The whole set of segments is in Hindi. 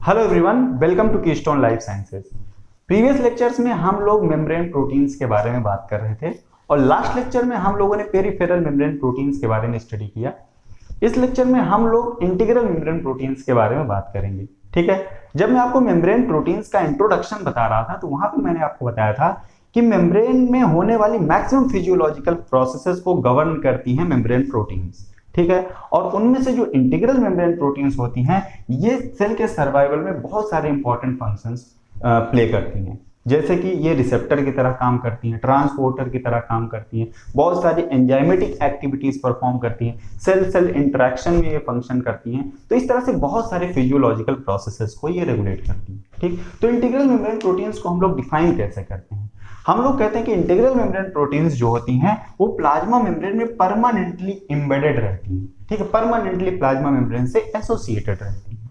Hello everyone, welcome to Keystone life sciences. Previous lectures में हम लोग मेम्ब्रेन प्रोटीन्स के बारे में बात कर रहे थे और लास्ट लेक्चर में हम लोगों ने पेरिफेरल मेम्ब्रेन प्रोटीन्स के बारे में स्टडी किया। इस लेक्चर में हम लोग इंटीग्रल मेम्ब्रेन प्रोटीन्स के बारे में बात करेंगे। ठीक है, जब मैं आपको मेम्ब्रेन प्रोटीन्स का इंट्रोडक्शन बता रहा था तो वहां पर मैंने आपको बताया था कि मेम्ब्रेन में होने वाली मैक्सिमम फिजियोलॉजिकल प्रोसेसेस को गवर्न करती हैं मेम्ब्रेन प्रोटीन्स। ठीक है, और उनमें से जो इंटीग्रल मेम्ब्रेन प्रोटीन्स होती हैं ये सेल के सर्वाइवल में बहुत सारे इंपॉर्टेंट फंक्शंस प्ले करती हैं। जैसे कि ये रिसेप्टर की तरह काम करती हैं, ट्रांसपोर्टर की तरह काम करती हैं, बहुत सारी एंजाइमेटिक एक्टिविटीज परफॉर्म करती हैं, सेल सेल इंटरेक्शन में ये फंक्शन करती हैं। तो इस तरह से बहुत सारे फिजियोलॉजिकल प्रोसेसेस को ये रेगुलेट करती हैं। ठीक, तो इंटीग्रल मेम्ब्रेन प्रोटीन्स को हम लोग डिफाइन कैसे करते हैं? हम लोग कहते हैं कि इंटीग्रल मेम्ब्रेन प्रोटीन्स जो होती हैं वो प्लाज्मा मेम्ब्रेन में परमानेंटली एम्बेडेड रहती हैं। ठीक है, परमानेंटली प्लाज्मा मेम्ब्रेन से एसोसिएटेड रहती हैं।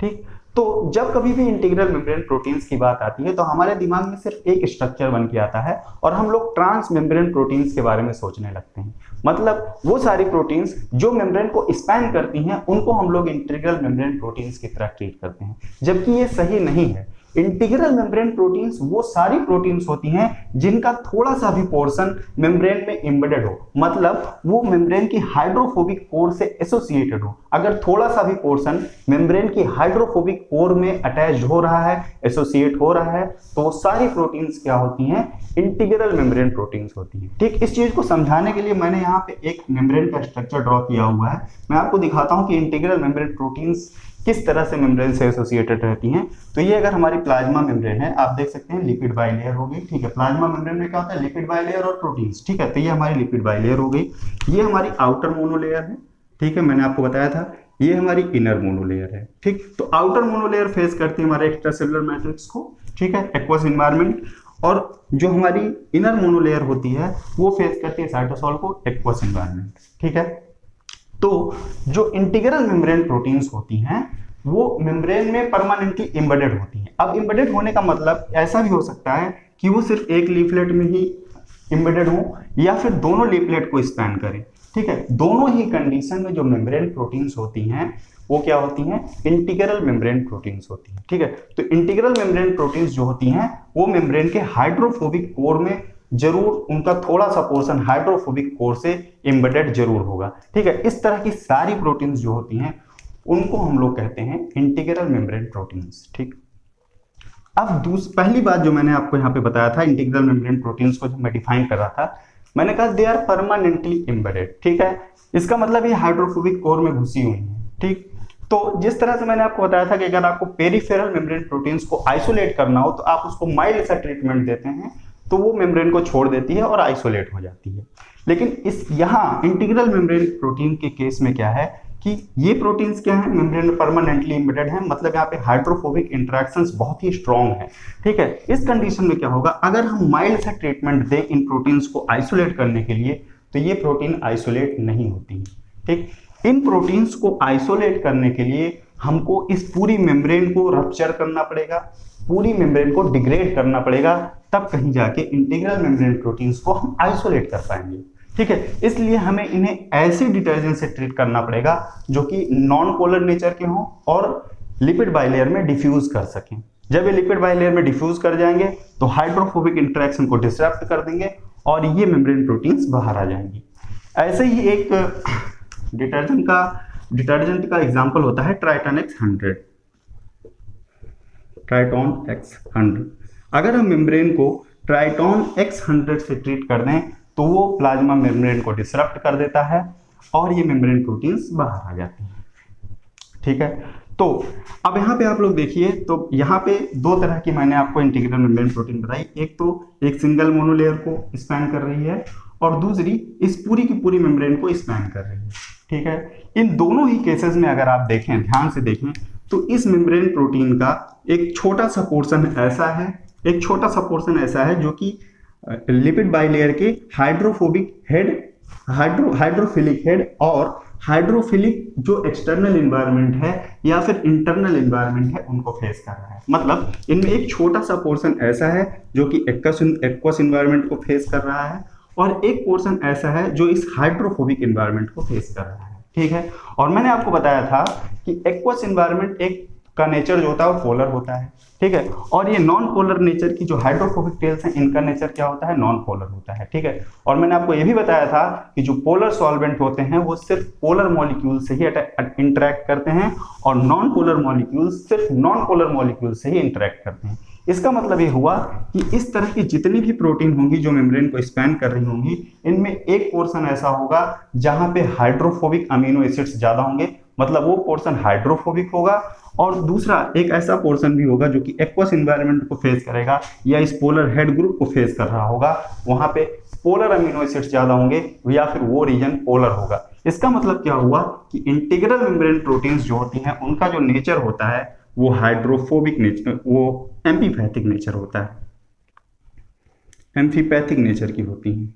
ठीक, तो जब कभी भी इंटीग्रल मेम्ब्रेन प्रोटीन्स की बात आती है तो हमारे दिमाग में सिर्फ एक स्ट्रक्चर बन के आता है और हम लोग ट्रांस मेम्ब्रेन प्रोटीन्स के बारे में सोचने लगते हैं। मतलब वो सारी प्रोटीन्स जो मेम्ब्रेन को स्पैन करती हैं उनको हम लोग इंटीग्रल मेम्ब्रेन प्रोटीन्स की तरह ट्रीट करते हैं, जबकि ये सही नहीं है। इंटीग्रल मेम्ब्रेन प्रोटीन्स वो सारी प्रोटीन्स होती हैं जिनका थोड़ा सा भी पोर्शन मेम्ब्रेन में एम्बेडेड हो, मतलब वो मेम्ब्रेन की हाइड्रोफोबिक कोर से एसोसिएटेड हो। अगर थोड़ा सा भी पोर्शन मेम्ब्रेन की हाइड्रोफोबिक कोर में अटैच हो रहा है, एसोसिएट हो रहा है, तो सारी प्रोटीन्स क्या होती हैं? इंटीग्रल मेम्ब्रेन प्रोटीन्स होती हैं। ठीक, इस चीज को समझाने के लिए मैंने यहाँ पे एक मेम्ब्रेन का स्ट्रक्चर ड्रॉ किया हुआ है। मैं आपको दिखाता हूँ कि इंटीग्रल मेम्ब्रेन प्रोटीन्स किस तरह से मेम्ब्रेन से एसोसिएटेड रहती हैं। तो ये अगर हमारी प्लाज्मा मेम्ब्रेन है, आप देख सकते हैं लिपिड बाइलेयर हो गई। ठीक है, प्लाज्मा मेम्ब्रेन में क्या होता है? लिपिड बाइलेयर और प्रोटीन्स। ठीक है, तो ये हमारी लिपिड बाइलेयर हो गई। ये हमारी आउटर मोनोलेयर है। ठीक है, मैंने आपको बताया था ये हमारी इनर मोनोलेयर है। ठीक, तो आउटर मोनोलेयर फेस करती है हमारे एक्स्ट्रासेलुलर मैट्रिक्स को। ठीक है, एक्वस एनवायरनमेंट, और जो हमारी इनर मोनोलेयर होती है वो फेस करती है साइटोसॉल को, एक्वस एनवायरनमेंट। ठीक है, तो जो इंटीग्रल मेम्ब्रेन प्रोटीन्स होती हैं वो मेम्ब्रेन में परमानेंटली एम्बेडेड होती हैं। अब एम्बेडेड होने का मतलब ऐसा भी हो सकता है कि वो सिर्फ एक लीफलेट में ही एम्बेडेड हो या फिर दोनों लीफलेट को स्पैन करें। ठीक है, दोनों ही कंडीशन में जो मेम्ब्रेन प्रोटीन्स होती हैं वो क्या होती हैं? इंटीग्रल मेम्ब्रेन प्रोटीन्स होती हैं। ठीक है, तो इंटीग्रल मेम्ब्रेन प्रोटीन्स जो होती हैं वो मेम्ब्रेन के हाइड्रोफोबिक कोर में जरूर उनका थोड़ा सा पोर्शन हाइड्रोफोबिक कोर से एम्बेडेड जरूर होगा। ठीक है, इस तरह की सारी प्रोटीन्स जो होती हैं उनको हम लोग कहते हैं इंटीग्रल मेम्ब्रेन प्रोटीन्स। ठीक, अब पहली बात जो मैंने आपको यहाँ पे बताया था इंटीग्रल मेम्ब्रेन प्रोटीन्स को जब मैं डिफाइन कर रहा था, मैंने कहा दे आर परमानेंटली एम्बेडेड। ठीक है, इसका मतलब ये हाइड्रोफोबिक कोर में घुसी हुई है। ठीक, तो जिस तरह से मैंने आपको बताया था कि अगर आपको पेरिफेरल मेम्ब्रेन प्रोटीन्स को आइसोलेट करना हो तो आप उसको माइल्ड सा ट्रीटमेंट देते हैं तो वो मेम्ब्रेन को छोड़ देती है और आइसोलेट हो जाती है। लेकिन इस यहाँ इंटीग्रल मेम्ब्रेन प्रोटीन के केस में क्या है कि ये प्रोटीन्स क्या है? मेम्ब्रेन में परमानेंटली एम्बेडेड है, मतलब यहाँ पे हाइड्रोफोबिक इंटरेक्शंस बहुत ही स्ट्रॉन्ग है। ठीक है, इस कंडीशन में क्या होगा? अगर हम माइल्ड सा ट्रीटमेंट दें इन प्रोटीन्स को आइसोलेट करने के लिए तो ये प्रोटीन आइसोलेट नहीं होती है। ठीक, इन प्रोटीन्स को आइसोलेट करने के लिए हमको इस पूरी मेम्ब्रेन को रप्चर करना पड़ेगा, पूरी मेम्ब्रेन को डिग्रेड करना पड़ेगा, तब कहीं जाके इंटीग्रल मेम्ब्रेन प्रोटीन्स को हम आइसोलेट कर पाएंगे। ठीक है, इसलिए हमें इन्हें ऐसे डिटर्जेंट से ट्रीट करना पड़ेगा जो कि नॉन पोलर नेचर के हों और लिपिड बाइलेयर में डिफ्यूज कर सकें। जब ये लिपिड बाइलेयर में डिफ्यूज कर जाएंगे तो हाइड्रोफोबिक इंटरेक्शन को डिसरप्ट कर देंगे और ये मेम्ब्रेन प्रोटीन्स बाहर आ जाएंगी। ऐसे ही एक डिटर्जेंट का एग्जाम्पल होता है ट्राइटॉन X100। ट्राइटॉन X100, अगर हम मेम्ब्रेन को ट्राइटॉन X100 से ट्रीट कर दें तो वो प्लाज्मा मेम्ब्रेन को डिसरप्ट कर देता है और ये मेम्ब्रेन प्रोटीन्स बाहर आ जाती हैं। ठीक है, तो अब यहाँ पे आप लोग देखिए, तो यहाँ पे दो तरह की मैंने आपको इंटीग्रल मेम्ब्रेन प्रोटीन बताई। एक तो एक सिंगल मोनोलेयर को स्पैन कर रही है और दूसरी इस पूरी की पूरी मेम्ब्रेन को स्पैन कर रही है। ठीक है, इन दोनों ही केसेस में अगर आप देखें, ध्यान से देखें, तो इस मेम्ब्रेन प्रोटीन का एक छोटा सा पोर्शन ऐसा है जो कि लिपिड बाइलेयर के हाइड्रोफिलिक हेड और हाइड्रोफिलिक जो एक्सटर्नल एनवायरनमेंट है या फिर इंटरनल एनवायरनमेंट है उनको फेस कर रहा है। मतलब इनमें एक छोटा सा पोर्शन ऐसा है जो कि एक्वस एनवायरनमेंट को फेस कर रहा है और एक पोर्शन ऐसा है जो इस हाइड्रोफोबिक एनवायरनमेंट को फेस कर रहा है। ठीक है, और मैंने आपको बताया था कि एक्वस एनवायरनमेंट एक का नेचर जो होता है वो पोलर होता है, ठीक है। और ये नॉन पोलर नेचर की जो हाइड्रोफोबिक टेल्स हैं इनका नेचर क्या होता है, नॉन पोलर होता है, ठीक है। और मैंने आपको ये भी बताया था कि जो पोलर सॉल्वेंट होते हैं वो सिर्फ पोलर मॉलिक्यूल से ही इंटरेक्ट करते हैं और नॉन पोलर मॉलिक्यूल्स सिर्फ नॉन पोलर मॉलिक्यूल से ही इंटरेक्ट करते हैं। इसका मतलब ये हुआ कि इस तरह की जितनी भी प्रोटीन होंगी जो मेम्ब्रेन को स्पैन कर रही होंगी, इनमें एक पोर्शन ऐसा होगा जहां पे हाइड्रोफोबिक अमीनो एसिड्स ज्यादा होंगे, मतलब वो पोर्शन हाइड्रोफोबिक होगा। और दूसरा एक ऐसा पोर्शन भी होगा जो कि एक्वस एनवायरनमेंट को फेस करेगा या इस पोलर हेड ग्रुप को फेस कर रहा होगा, वहां पे पोलर अमीनो एसिड्स ज्यादा होंगे या फिर वो रीजन पोलर होगा। इसका मतलब क्या हुआ कि इंटीग्रल मेम्ब्रेन प्रोटीन्स जो होती हैं उनका जो नेचर होता है वो हाइड्रोफोबिक नेचर, वो एम्फीपैथिक नेचर होता है, एम्फीपैथिक नेचर की होती हैं।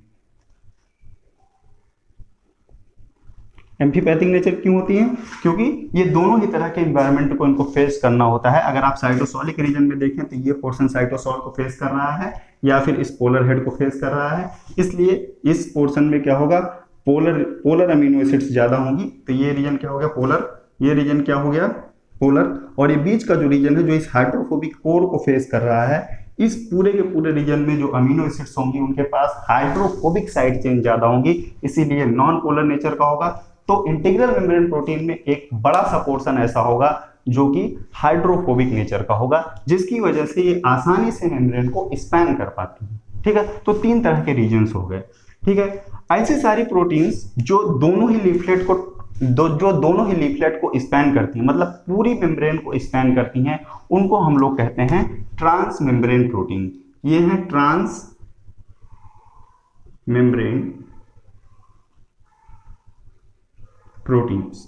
एम्फीपैथिक नेचर क्यों होती हैं? क्योंकि ये दोनों ही तरह के एनवायरनमेंट को इनको फेस करना होता है। अगर आप साइटोसोलिक रीजन में देखें तो ये पोर्शन साइटोसोल को फेस कर रहा है या फिर इस पोलर हेड को फेस कर रहा है, इसलिए इस पोर्शन में क्या होगा, पोलर अमीनो एसिड्स ज्यादा होंगी, तो ये रीजन क्या हो गया, पोलर, ये रीजन क्या हो गया, पोलर। और ये बीच का जो रीजन है जो इस हाइड्रोफोबिक कोर को फेस कर रहा है, इस पूरे के पूरे रीजन में जो अमीनो एसिड्स होंगी उनके पास हाइड्रोफोबिक साइड चेन ज्यादा होंगी, इसीलिए नॉन पोलर नेचर का होगा। तो इंटीग्रल मेम्ब्रेन प्रोटीन में एक बड़ा सा पोर्शन ऐसा होगा जो कि हाइड्रोफोबिक नेचर का होगा, जिसकी वजह से ये आसानी से मेम्ब्रेन को स्पैन कर पाती है, ठीक है। तो तीन तरह के रीजन्स हो गए, ठीक है। ऐसी सारी प्रोटीन्स जो दोनों ही लीफलेट को स्पैन करती हैं, मतलब पूरी मेम्ब्रेन को स्पैन करती हैं, उनको हम लोग कहते हैं ट्रांस मेम्ब्रेन प्रोटीन। ये हैं transmembrane proteins,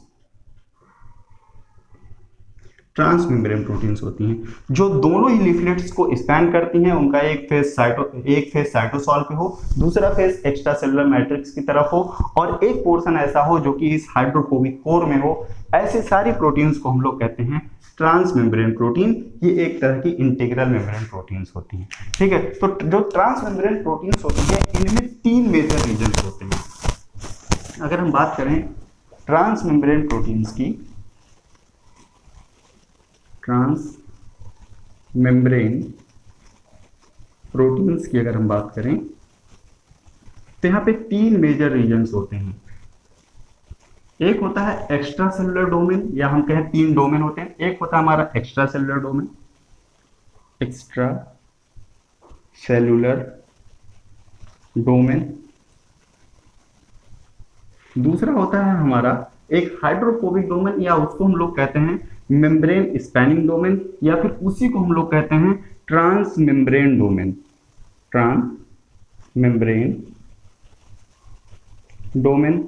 transmembrane proteins होती हैं जो दोनों ही लीफलेट्स को स्पैन करती हैं। उनका एक फेज साइटोसॉल पे हो, दूसरा फेज एक्स्ट्रा सेलुलर मैट्रिक्स की तरफ हो और एक पोर्शन ऐसा हो जो कि इस हाइड्रोफोबिक कोर में हो। ऐसे सारी प्रोटीन्स को हम लोग कहते हैं ट्रांस मेम्ब्रेन प्रोटीन। ये एक तरह की इंटीग्रल मेम्ब्रेन प्रोटीन्स होती हैं, ठीक है। तो जो ट्रांस मेम्ब्रेन प्रोटीन्स होती हैं इनमें तीन मेजर रीजन होते हैं। अगर हम बात करें ट्रांस मेम्ब्रेन प्रोटीन्स की, ट्रांस मेम्ब्रेन प्रोटीन्स की अगर हम बात करें तो यहाँ पे तीन मेजर रीजन्स होते हैं। एक होता है एक्स्ट्रा सेलुलर डोमेन, या हम कहें तीन डोमेन होते हैं। एक होता है हमारा extra cellular domain, extra cellular domain. दूसरा होता है हमारा एक हाइड्रोफोबिक डोमेन, या उसको हम लोग कहते हैं मेम्ब्रेन स्पैनिंग डोमेन, या फिर उसी को हम लोग कहते हैं transmembrane domain, transmembrane domain,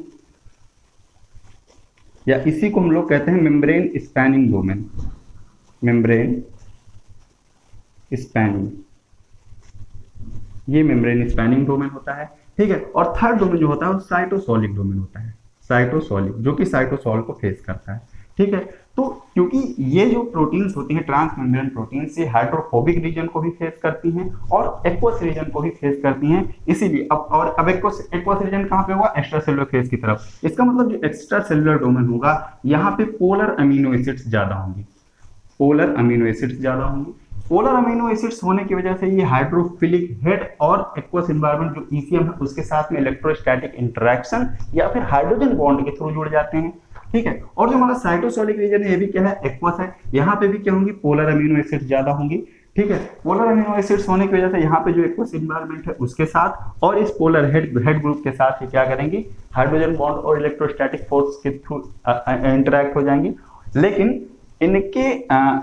या इसी को हम लोग कहते हैं membrane spanning domain, membrane spanning, ये मेम्ब्रेन स्पैनिंग डोमेन होता है, ठीक है। और थर्ड डोमेन जो होता है वो साइटोसोलिक डोमेन होता है, साइटोसोलिक, जो कि साइटोसोल को फेस करता है, ठीक है। तो क्योंकि ये जो प्रोटीन्स होती हैं ट्रांस मेम्ब्रेन प्रोटीन्स, ये हाइड्रोफोबिक रीजन को भी फेस करती हैं और एक्वस रीजन को भी फेस करती हैं, इसीलिए अब एक्वस रीजन कहाँ पे होगा, एक्स्ट्रा सेलुलर फेस की तरफ। इसका मतलब जो एक्स्ट्रा सेलुलर डोमेन होगा यहाँ पे पोलर अमीनो एसिड्स ज्यादा होंगी, पोलर अमीनो एसिड्स ज्यादा होंगी। पोलर अमीनो एसिड्स होने की वजह से ये हाइड्रोफिलिक हेड और एक्वस एनवायरनमेंट जो ईसीएम है उसके साथ में इलेक्ट्रोस्टैटिक इंटरेक्शन या फिर हाइड्रोजन बॉन्ड के थ्रू जुड़ जाते हैं, ठीक है। और जो हमारा साइटोसोलिक रीजन है ये भी क्या है, एक्वस है। यहाँ पे भी क्या होंगी, पोलर अमीनो एसिड्स ज्यादा होंगी, ठीक है। पोलर अमीनो एसिड्स होने की वजह से यहाँ पे जो एक्वस एनवायरनमेंट है उसके साथ और इस पोलर हेड ग्रुप के साथ ये क्या करेंगे, हाइड्रोजन बॉन्ड और इलेक्ट्रोस्टैटिक फोर्स के थ्रू इंटरेक्ट हो जाएंगी। लेकिन इनके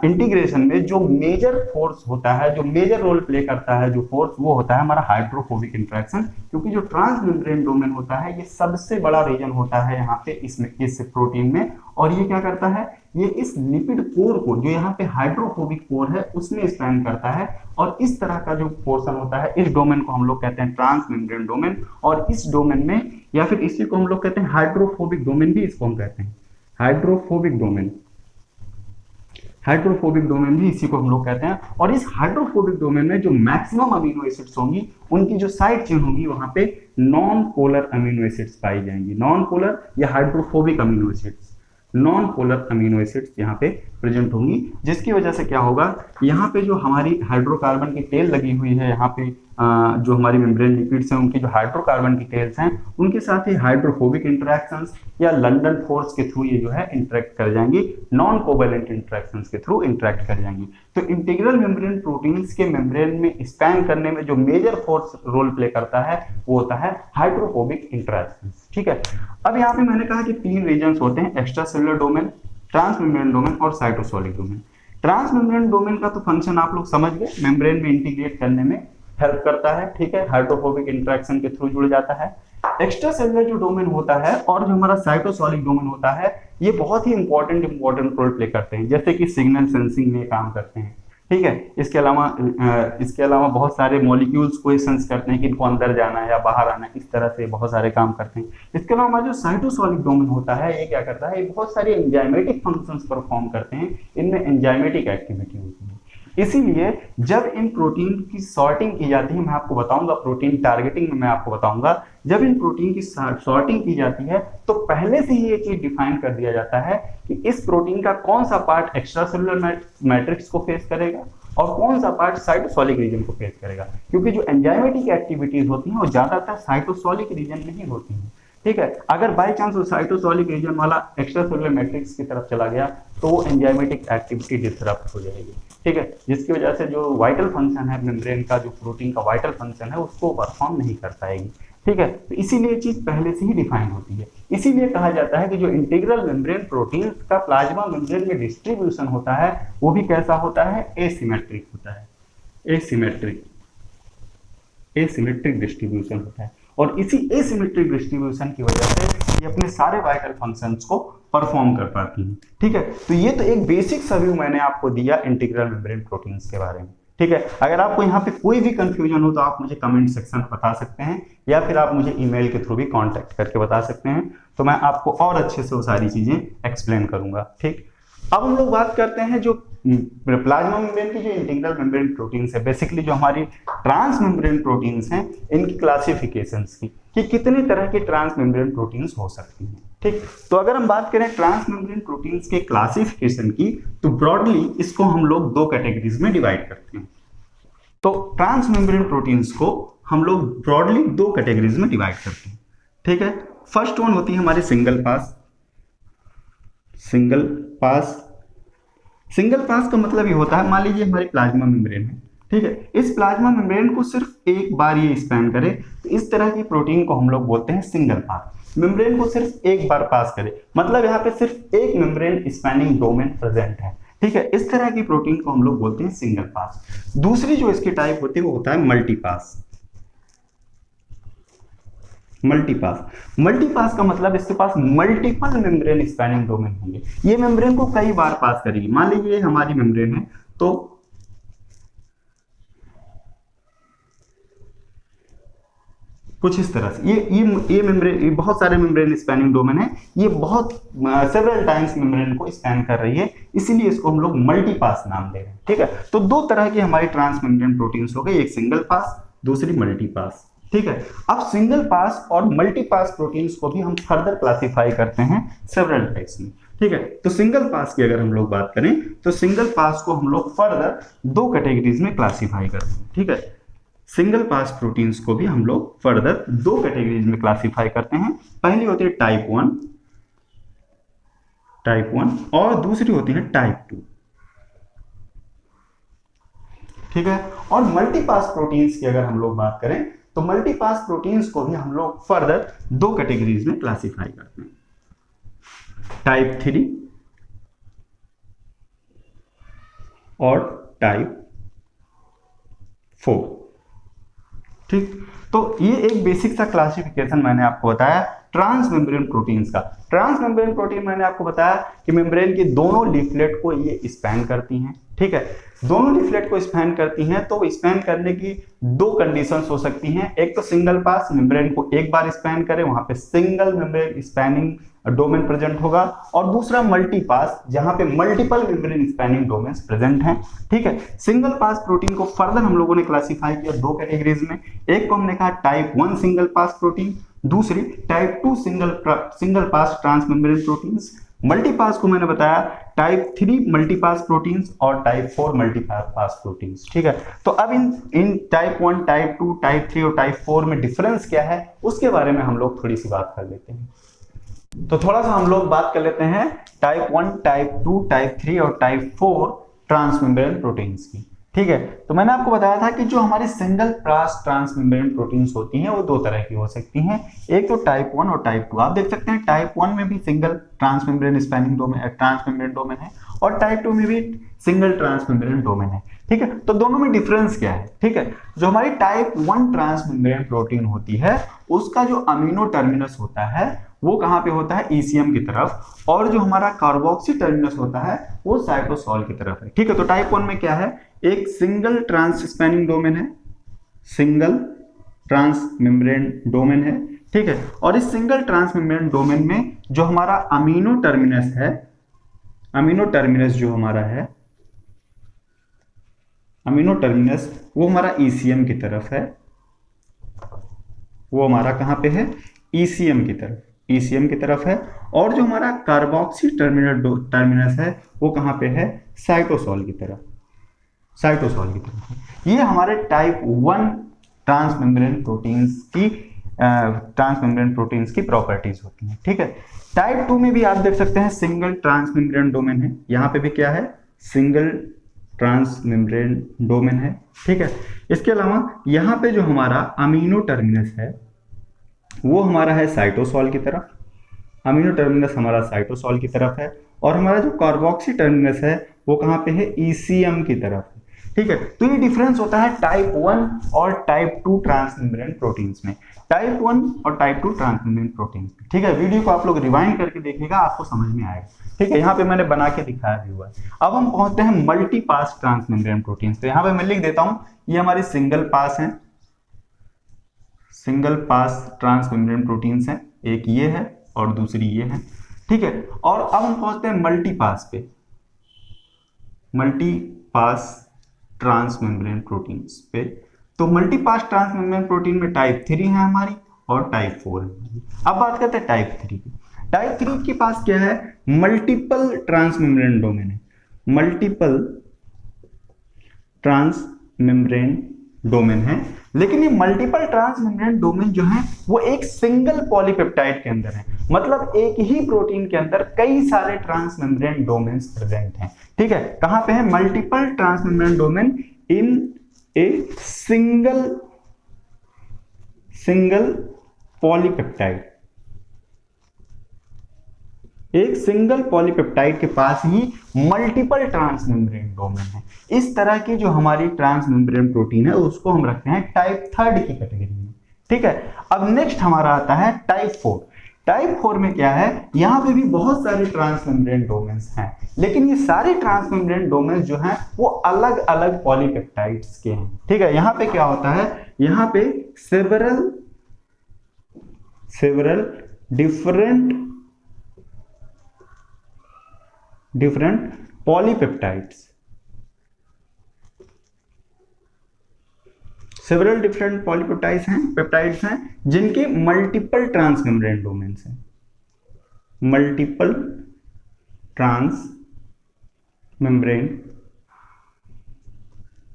इंटीग्रेशन में जो मेजर फोर्स होता है, जो मेजर रोल प्ले करता है जो फोर्स, वो होता है हमारा हाइड्रोफोबिक इंटरेक्शन। क्योंकि जो ट्रांस मेम्ब्रेन डोमेन होता है ये सबसे बड़ा रीजन होता है यहाँ पे इस प्रोटीन में, और ये क्या करता है, ये इस लिपिड कोर को, जो यहाँ पे हाइड्रोफोबिक कोर है उसमें स्पैन करता है। और इस तरह का जो पोर्शन होता है इस डोमेन को हम लोग कहते हैं ट्रांस मेम्ब्रेन डोमेन। और इस डोमेन में, या फिर इसी को हम लोग कहते हैं हाइड्रोफोबिक डोमेन भी, इसको हम कहते हैं हाइड्रोफोबिक डोमेन, हाइड्रोफोबिक डोमेन भी इसी को हम लोग कहते हैं। और इस हाइड्रोफोबिक डोमेन में जो मैक्सिमम अमीनो एसिड्स होंगी उनकी जो साइड चेन होगी वहां पे नॉन पोलर अमीनो एसिड्स पाई जाएंगी, नॉन पोलर या hydrophobic amino acids, non polar amino acids यहाँ पे प्रेजेंट होंगी, जिसकी वजह से क्या होगा, यहाँ पे जो हमारी हाइड्रोकार्बन की टेल लगी हुई है, यहाँ पे जो हमारी मेम्ब्रेन लिपिड्स हैं उनकी जो हाइड्रोकार्बन की टेल्स हैं उनके साथ ही हाइड्रोफोबिक इंटरेक्शंस या लंडन फोर्स के थ्रू ये जो है इंटरेक्ट कर जाएंगी, नॉन कोवेलेंट इंटरेक्शंस के थ्रू इंटरेक्ट कर जाएंगी। तो इंटीग्रल मेम्ब्रेन प्रोटीन्स के मेम्ब्रेन में स्पैन करने में जो मेजर फोर्स रोल प्ले करता है वो होता है हाइड्रोफोबिक इंटरेक्शंस। ठीक है, अब यहाँ पे मैंने कहा कि 3 रीजन्स होते हैं, extra cellular domain, transmembrane domain और साइटोसोलिक डोमेन। ट्रांसमेम्ब्रेन डोमेन का तो फंक्शन आप लोग समझ गए, मेम्ब्रेन में इंटीग्रेट करने में हेल्प करता है, ठीक है, हाइड्रोफोबिक इंटरेक्शन के थ्रू जुड़ जाता है। एक्स्ट्रा सेलुलर जो डोमेन होता है और जो हमारा साइटोसोलिक डोमेन होता है ये बहुत ही इंपॉर्टेंट रोल प्ले करते हैं, जैसे कि सिग्नल सेंसिंग में काम करते हैं। ठीक है, इसके अलावा बहुत सारे मॉलिक्यूल्स को सेंस करते हैं कि इनको अंदर जाना है या बाहर आना है, इस तरह से बहुत सारे काम करते हैं। इसके अलावा जो साइटोसोलिक डोमेन होता है ये क्या करता है, ये बहुत सारे एंजाइमेटिक फंक्शंस परफॉर्म करते हैं, इनमें एंजाइमेटिक एक्टिविटी होती है। इसीलिए जब इन प्रोटीन की सॉर्टिंग की जाती है, मैं आपको बताऊंगा प्रोटीन टारगेटिंग में, मैं आपको बताऊंगा जब इन प्रोटीन की सॉर्टिंग की जाती है तो पहले से ही ये चीज डिफाइन कर दिया जाता है कि इस प्रोटीन का कौन सा पार्ट एक्स्ट्रा सेलुलर मैट्रिक्स को फेस करेगा और कौन सा पार्ट साइटोसोलिक रीजन को फेस करेगा, क्योंकि जो एंजाइमेटिक एक्टिविटीज होती हैं वो ज्यादातर साइटोसोलिक रीजन में ही होती हैं। ठीक है, अगर बाय चांस वो साइटोसोलिक रीजन वाला एक्स्ट्रा सेलुलर मैट्रिक्स की तरफ चला गया तो वो एंजाइमेटिक एक्टिविटी डिसरप्ट हो जाएगी। ठीक है, जिसकी वजह से जो वाइटल फंक्शन है मेम्ब्रेन का, जो प्रोटीन का वाइटल फंक्शन है उसको परफॉर्म नहीं कर पाएगी। ठीक है, तो इसीलिए ये चीज पहले से ही डिफाइन होती है। इसीलिए कहा जाता है कि जो इंटीग्रल मेम्ब्रेन प्रोटीन का प्लाज्मा मेम्ब्रेन में डिस्ट्रीब्यूशन होता है वो भी कैसा होता है, एसिमेट्रिक होता है, एसिमेट्रिक डिस्ट्रीब्यूशन होता है। और इसी एसिमेट्रिक डिस्ट्रीब्यूशन की वजह से ये अपने सारे वाइटल फंक्शंस को परफॉर्म कर पाती हैं। ठीक है, तो ये तो एक बेसिक सव्यू मैंने आपको दिया इंटीग्रल मेम्ब्रेन प्रोटीन्स के बारे में। ठीक है, अगर आपको यहाँ पे कोई भी कंफ्यूजन हो तो आप मुझे कमेंट सेक्शन में बता सकते हैं या फिर आप मुझे ईमेल के थ्रू भी कांटेक्ट करके बता सकते हैं, तो मैं आपको और अच्छे से वो सारी चीजें एक्सप्लेन करूंगा। ठीक, अब हम लोग बात करते हैं जो प्लाज्मा मेम्ब्रेन की जो इंटीग्रल मेम्ब्रेन प्रोटीन्स है, बेसिकली जो हमारी ट्रांस मेम्ब्रेन प्रोटीन्स हैं, इनकी क्लासिफिकेशंस की कि कितने तरह के ट्रांस मेम्ब्रेन प्रोटीन्स हो सकती हैं। ठीक, तो अगर हम बात करें ट्रांस मेम्ब्रेन प्रोटीन्स के क्लासिफिकेशन की तो ब्रॉडली इसको हम लोग 2 कैटेगरीज में डिवाइड करते हैं। तो ट्रांस मेम्ब्रेन प्रोटीन्स को हम लोग ब्रॉडली 2 कैटेगरीज में डिवाइड करते हैं। ठीक है, फर्स्ट वन होती है हमारी सिंगल पास का मतलब ये होता है, मान लीजिए हमारी प्लाज्मा मेम्ब्रेन है। ठीक है, इस प्लाज्मा मेम्ब्रेन को सिर्फ एक बार ये स्पैन करे तो इस तरह की प्रोटीन को हम लोग बोलते हैं सिंगल पास। मेम्ब्रेन को सिर्फ एक बार पास करे, मतलब यहाँ पे सिर्फ एक मेम्ब्रेन स्पैनिंग डोमेन प्रेजेंट है। ठीक है, इस तरह की प्रोटीन को हम लोग बोलते हैं सिंगल पास। दूसरी जो इसकी टाइप होती है वो होता है मल्टीपास का मतलब इसके पास मल्टीपल मेम्ब्रेन स्पैनिंग डोमेन होंगे। ये मेम्ब्रेन को कई बार पास करेगी। मान लीजिए हमारी मेम्ब्रेन है तो कुछ इस तरह से ये मेम्ब्रेन, ये बहुत सारे मेम्ब्रेन स्पैनिंग डोमेन है, ये बहुत सेवरल टाइम्स मेम्ब्रेन को स्पैन कर रही है, इसीलिए इसको हम लोग मल्टीपास नाम दे रहे हैं। ठीक है, तो 2 तरह की हमारी ट्रांस मेम्ब्रेन प्रोटीन्स हो गई, एक सिंगल पास, दूसरी मल्टीपास। ठीक है, अब सिंगल पास और मल्टीपास प्रोटीन्स को भी हम फर्दर क्लासिफाई करते हैं सेवरल टाइप्स में। ठीक है, तो सिंगल पास की अगर हम लोग बात करें तो सिंगल पास को हम लोग फर्दर 2 कैटेगरीज में क्लासिफाई करते हैं। ठीक है, सिंगल पास प्रोटीन्स को भी हम लोग फर्दर 2 कैटेगरीज में क्लासिफाई करते हैं। पहली होती है टाइप 1 और दूसरी होती है टाइप 2। ठीक है, और मल्टीपास प्रोटीन्स की अगर हम लोग बात करें तो मल्टीपास प्रोटीन्स को भी हम लोग फर्दर 2 कैटेगरीज में क्लासिफाई करते हैं, टाइप 3 और टाइप 4। ठीक, तो ये एक बेसिक सा क्लासिफिकेशन मैंने आपको बताया ट्रांस मेम्ब्रेन प्रोटीन्स का। ट्रांस मेम्ब्रेन प्रोटीन मैंने आपको बताया कि मेम्ब्रेन की दोनों लीफलेट को ये स्पैन करती हैं। ठीक है, दोनों लीफलेट को स्पैन करती हैं तो स्पैन करने की 2 कंडीशंस हो सकती हैं। एक तो सिंगल पास, मेम्ब्रेन को एक बार स्पैन करे, वहां पे single membrane spanning domain present होगा, और दूसरा मल्टी पास जहां पे multiple membrane spanning domains present हैं। ठीक है, सिंगल पास प्रोटीन को फर्दर हम लोगों ने क्लासिफाई किया 2 कैटेगरीज में। एक को हमने कहा टाइप 1 सिंगल पास प्रोटीन, दूसरी type 2 single pass transmembrane proteins. Multipass को मैंने बताया टाइप 3 मल्टीपास प्रोटीन्स और टाइप 4 मल्टीपास प्रोटीन्स। ठीक है, तो अब इन टाइप 1, टाइप 2, टाइप 3 और टाइप 4 में डिफरेंस क्या है उसके बारे में हम लोग थोड़ी सी बात कर लेते हैं। तो थोड़ा सा हम लोग बात कर लेते हैं टाइप 1, टाइप 2, टाइप 3 और टाइप 4 ट्रांसमेम्ब्रेन प्रोटीन्स की। ठीक है, तो मैंने आपको बताया था कि जो हमारी सिंगल पास ट्रांसमेम्ब्रेन प्रोटीन्स होती हैं वो दो तरह की हो सकती हैं, एक तो टाइप 1 और टाइप 2। आप देख सकते हैं टाइप 1 में भी single transmembrane spanning domain transmembrane domain है और टाइप 2 में भी सिंगल ट्रांसमेम्ब्रेन डोमेन है। ठीक है, तो दोनों में डिफरेंस क्या है? ठीक है, जो हमारी टाइप 1 ट्रांसमेम्ब्रेन प्रोटीन होती है उसका जो अमीनो टर्मिनस होता है वो कहाँ पे होता है? ईसीएम की तरफ, और जो हमारा कार्बोक्सी टर्मिनस होता है वो साइटोसोल की तरफ है। ठीक है, तो टाइप 1 में क्या है? एक सिंगल ट्रांस स्पैनिंग डोमेन है, सिंगल ट्रांस मेम्ब्रेन डोमेन है। ठीक है, और इस सिंगल ट्रांस मेम्ब्रेन डोमेन में जो हमारा अमीनो टर्मिनस है, अमीनो टर्मिनस जो हमारा है, अमीनो टर्मिनस वो हमारा ईसीएम की तरफ है, वो हमारा कहां पे है? ईसीएम की तरफ, ईसीएम की तरफ है। और जो हमारा कार्बोक्सी टर्मिनस है वो कहां पे है? साइटोसोल की तरफ, साइटोसोल की तरफ। ये हमारे टाइप 1 ट्रांसमेम्ब्रेन प्रोटीन्स की प्रॉपर्टीज होती हैं। ठीक है, टाइप 2 में भी आप देख सकते हैं सिंगल ट्रांसमेम्ब्रेन डोमेन है, यहां पे भी क्या है? सिंगल ट्रांसमेम्ब्रेन डोमेन है। ठीक है, इसके अलावा यहां पे जो हमारा अमीनो टर्मिनस है वो हमारा है साइटोसोल की तरफ, अमीनो टर्मिनस हमारा साइटोसोल की तरफ है, और हमारा जो कार्बोक्सी टर्मिनस है वो कहां पे है? ईसीएम की तरफ है। ठीक है, तो ये डिफरेंस होता है टाइप 1 और टाइप 2 ट्रांसमेम्ब्रेन प्रोटीन्स में, टाइप 1 और टाइप 2 ट्रांसमेम्ब्रेन प्रोटीन्स में। ठीक है, वीडियो को आप लोग रिवाइंड करके देखिएगा, आपको समझ में आएगा। ठीक है, यहाँ पे मैंने बना के दिखाया भी हुआ है। अब हम पहुंचते हैं मल्टी पास ट्रांसमेम्ब्रेन प्रोटीन्स। तो यहाँ पे मैं लिख देता हूं, ये हमारी सिंगल पास है, सिंगल पास ट्रांसमेम्ब्रेन प्रोटीन्स हैं, एक ये है और दूसरी ये है। ठीक है, और अब हम पहुंचते हैं मल्टी पास पे, मल्टी पास ट्रांसमेम्ब्रेन प्रोटीन्स पे। तो मल्टी पास ट्रांसमेम्ब्रेन प्रोटीन में टाइप 3 है हमारी और टाइप 4 है हमारी। अब बात करते हैं टाइप 3 की। टाइप 3 के पास क्या है? मल्टीपल ट्रांसमेम्ब्रेन डोमेन है, मल्टीपल ट्रांसमेम्ब्रेन डोमेन है, लेकिन ये मल्टीपल ट्रांसमेम्ब्रेन डोमेन जो है वो एक सिंगल पॉलीपेप्टाइड के अंदर है, मतलब एक ही प्रोटीन के अंदर कई सारे ट्रांसमेम्ब्रेन डोमेन्स प्रेजेंट हैं। ठीक है, कहां पे है? Multiple transmembrane domain in a single polypeptide, एक सिंगल पॉलीपेप्टाइड के पास ही मल्टीपल ट्रांसमेम्ब्रेन डोमेन है। इस तरह की जो हमारी ट्रांसमेम्ब्रेन प्रोटीन है उसको हम रखते हैं टाइप 3 की कैटेगरी में। ठीक है, अब नेक्स्ट हमारा आता है टाइप 4। टाइप 4 में क्या है? यहां पे भी बहुत सारे ट्रांसमेम्ब्रेन डोमेन्स हैं, लेकिन ये सारे ट्रांसमेम्ब्रेन डोमेन्स जो हैं वो अलग अलग पॉलीपेप्टाइड्स के हैं। ठीक है, यहां पे क्या होता है? यहां पे several different polypeptides, several different peptides हैं जिनके मल्टीपल ट्रांसमेम्ब्रेन डोमेन्स हैं, मल्टीपल ट्रांसमेम्ब्रेन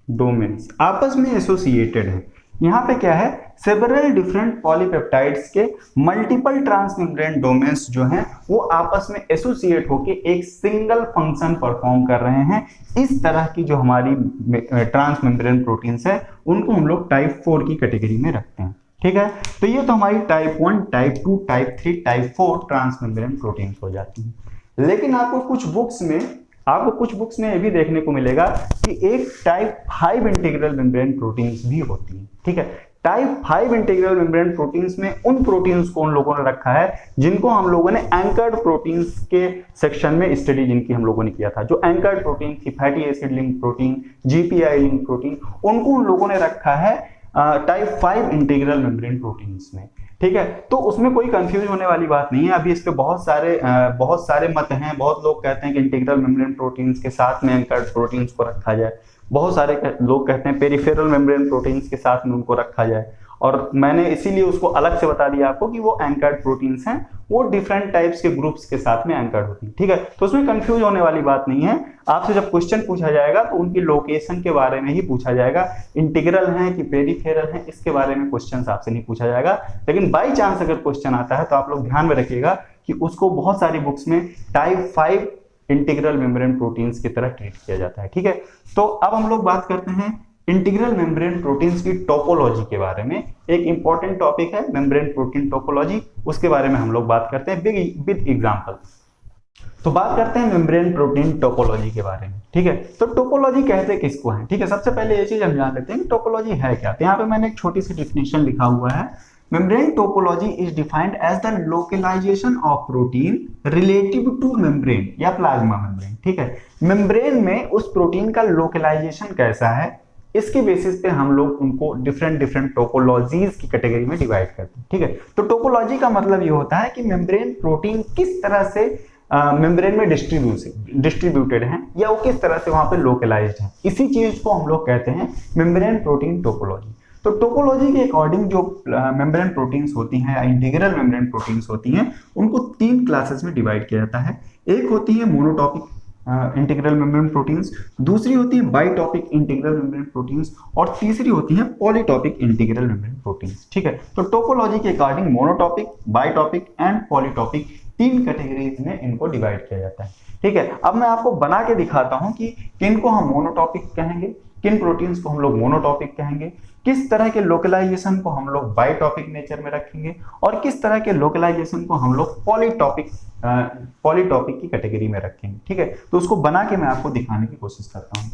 डोमेन्स आपस में एसोसिएटेड है। यहां पे क्या है? सेवरल डिफरेंट पॉलीपेप्टाइड्स के मल्टीपल ट्रांसमेम्ब्रेन डोमेन्स जो हैं वो आपस में एसोसिएट होके एक सिंगल फंक्शन परफॉर्म कर रहे हैं। इस तरह की जो हमारी ट्रांसमेम्ब्रेन प्रोटीन्स है उनको हम लोग टाइप 4 की कैटेगरी में रखते हैं। ठीक है, तो ये तो हमारी type 1, type 2, type 3, type 4 transmembrane proteins हो जाती हैं। लेकिन आपको कुछ बुक्स में ये भी देखने को मिलेगा कि एक टाइप 5 इंटीग्रल मेम्ब्रेन प्रोटीन्स भी होती हैं। ठीक है, टाइप 5 इंटीग्रल मेम्ब्रेन प्रोटीन्स में उन प्रोटीन्स को उन लोगों ने रखा है जिनको हम लोगों ने एंकर्ड प्रोटीन्स के सेक्शन में स्टडी जिनकी हम लोगों ने किया था। जो एंकर्ड प्रोटीन थी, fatty acid link protein, GPI link protein, उनको उन लोगों ने रखा है टाइप 5 इंटीग्रल मेम्ब्रेन प्रोटीन्स में। ठीक है, तो उसमें कोई कंफ्यूज होने वाली बात नहीं है। अभी इस पे बहुत सारे मत हैं। बहुत लोग कहते हैं कि इंटीग्रल मेम्ब्रेन प्रोटीन्स के साथ में एंकर्ड प्रोटीन्स को रखा जाए, बहुत सारे लोग कहते हैं पेरिफेरल मेम्ब्रेन प्रोटीन्स के साथ में उनको रखा जाए, और मैंने इसीलिए उसको अलग से बता दिया आपको कि वो एंकर्ड प्रोटीन्स हैं, वो डिफरेंट टाइप्स के ग्रुप्स के साथ में एंकर्ड होती है। ठीक है, तो उसमें कंफ्यूज होने वाली बात नहीं है। आपसे जब क्वेश्चन पूछा जाएगा तो उनकी लोकेशन के बारे में ही पूछा जाएगा, इंटीग्रल है कि पेरिफेरल है इसके बारे में क्वेश्चन आपसे नहीं पूछा जाएगा। लेकिन बाई चांस अगर क्वेश्चन आता है तो आप लोग ध्यान में रखिएगा कि उसको बहुत सारी बुक्स में टाइप 5 इंटीग्रल मेम्ब्रेन प्रोटीन्स की तरह ट्रीट किया जाता है। ठीक है, तो अब हम लोग बात करते हैं इंटीग्रल मेम्ब्रेन प्रोटीन्स की टोपोलॉजी के बारे में। एक इंपॉर्टेंट टॉपिक है मेम्ब्रेन प्रोटीन टोपोलॉजी, उसके बारे में हम लोग बात करते हैं विद एग्जांपल। तो बात करते हैं मेम्ब्रेन प्रोटीन टोपोलॉजी के बारे में। ठीक है, तो टोपोलॉजी कहते किसको है? ठीक है, सबसे पहले ये चीज हम जान लेते हैं कि टोपोलॉजी है क्या। तो यहाँ पे मैंने एक छोटी सी डिफिनेशन लिखा हुआ है, membrane topology is defined as the localisation of protein relative to membrane या प्लाज्मा मेम्ब्रेन। ठीक है, मेम्ब्रेन में उस प्रोटीन का लोकलाइजेशन कैसा है, इसके बेसिस पे हम लोग उनको डिफरेंट टोपोलॉजीज की कैटेगरी में डिवाइड करते हैं। ठीक है, तो टोपोलॉजी का मतलब ये होता है कि मेम्ब्रेन प्रोटीन किस तरह से मेम्ब्रेन में डिस्ट्रीब्यूटेड हैं या वो किस तरह से वहां पे लोकलाइज्ड हैं, इसी चीज को हम लोग कहते हैं मेम्ब्रेन प्रोटीन टोपोलॉजी। तो टोपोलॉजी के अकॉर्डिंग जो मेम्ब्रेन प्रोटीन्स होती हैं या इंटीग्रल मेम्ब्रेन प्रोटीन्स होती हैं उनको 3 क्लासेस में डिवाइड किया जाता है। एक होती है मोनोटॉपिक इंटीग्रल मेम्ब्रेन प्रोटीन्स, दूसरी होती है बाइटॉपिक इंटीग्रल मेम्ब्रेन प्रोटीन्स और तीसरी होती है पॉलीटॉपिक इंटीग्रल मेम्ब्रेन प्रोटीन्स। ठीक है, तो टोपोलॉजी के अकॉर्डिंग मोनोटॉपिक, बाइटॉपिक एंड पॉलीटॉपिक 3 कैटेगरीज में इनको डिवाइड किया जाता है। ठीक है, अब मैं आपको बना के दिखाता हूं कि किन को हम मोनोटॉपिक कहेंगे, किन प्रोटीन्स को हम लोग मोनोटॉपिक कहेंगे, किस तरह के लोकलाइजेशन को हम लोग बाइटॉपिक नेचर में रखेंगे और किस तरह के लोकलाइजेशन को हम लोग पॉलीटॉपिक की कैटेगरी में रखेंगे। ठीक है, तो उसको बना के मैं आपको दिखाने की कोशिश करता हूं।